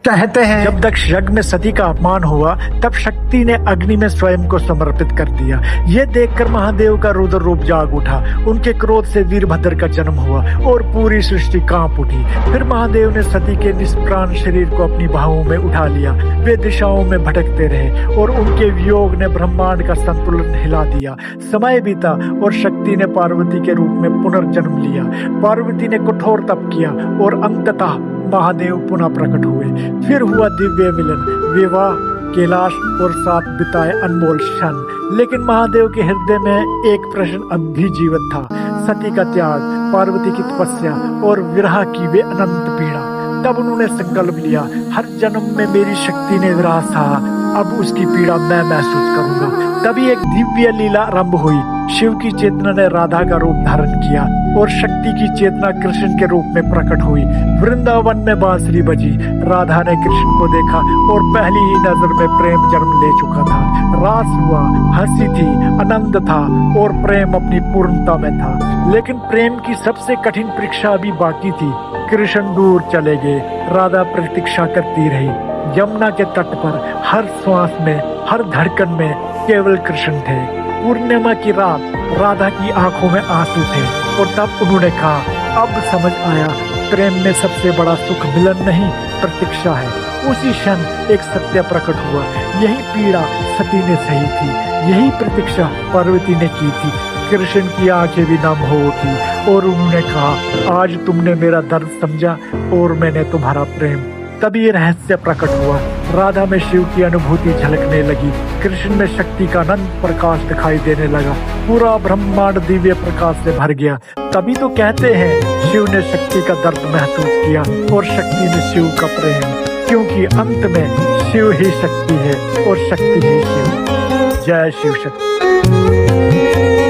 कहते हैं जब दक्ष यज्ञ में सती का अपमान हुआ तब शक्ति ने अग्नि में स्वयं को समर्पित कर दिया। ये देखकर महादेव का रुद्र रूप जाग उठा। उनके क्रोध से वीरभद्र का जन्म हुआ और पूरी सृष्टि कांप उठी। फिर महादेव ने सती के निष्प्राण शरीर को अपनी बाहों में उठा लिया। वे दिशाओं में भटकते रहे और उनके वियोग ने ब्रह्मांड का संतुलन हिला दिया। समय बीता और शक्ति ने पार्वती के रूप में पुनर्जन्म लिया। पार्वती ने कठोर तप किया और अंततः महादेव पुनः प्रकट हुए। फिर हुआ दिव्य मिलन, विवाह, कैलाश और साथ बिताए अनमोल क्षण। लेकिन महादेव के हृदय में एक प्रश्न अब भी जीवित था। सती का त्याग, पार्वती की तपस्या और विरह की वे अनंत पीड़ा। तब उन्होंने संकल्प लिया, हर जन्म में मेरी शक्ति ने विरह सहा, अब उसकी पीड़ा मैं महसूस करूंगा। तभी एक दिव्य लीला आरंभ हुई। शिव की चेतना ने राधा का रूप धारण किया और शक्ति की चेतना कृष्ण के रूप में प्रकट हुई। वृंदावन में बांसुरी बजी। राधा ने कृष्ण को देखा और पहली ही नजर में प्रेम जन्म ले चुका था। रास हुआ, हंसी थी, आनंद था और प्रेम अपनी पूर्णता में था। लेकिन प्रेम की सबसे कठिन परीक्षा अभी बाकी थी। कृष्ण दूर चले गए। राधा प्रतीक्षा करती रही। यमुना के तट पर हर श्वास में, हर धड़कन में केवल कृष्ण थे। पूर्णिमा की रात, राधा की आंखों में आंसू थे और तब उन्होंने कहा, अब समझ आया, प्रेम में सबसे बड़ा सुख मिलन नहीं, प्रतीक्षा है। उसी क्षण एक सत्य प्रकट हुआ। यही पीड़ा सती ने सही थी, यही प्रतीक्षा पार्वती ने की थी। कृष्ण की आंखें भी नम हो उठी और उन्होंने कहा, आज तुमने मेरा दर्द समझा और मैंने तुम्हारा प्रेम। तभी ये रहस्य प्रकट हुआ। राधा में शिव की अनुभूति झलकने लगी। कृष्ण में शक्ति का अनंत प्रकाश दिखाई देने लगा। पूरा ब्रह्मांड दिव्य प्रकाश से भर गया। तभी तो कहते हैं, शिव ने शक्ति का दर्द महसूस किया और शक्ति ने शिव का प्रेम, क्योंकि अंत में शिव ही शक्ति है और शक्ति ही शिव। जय शिव शक्ति।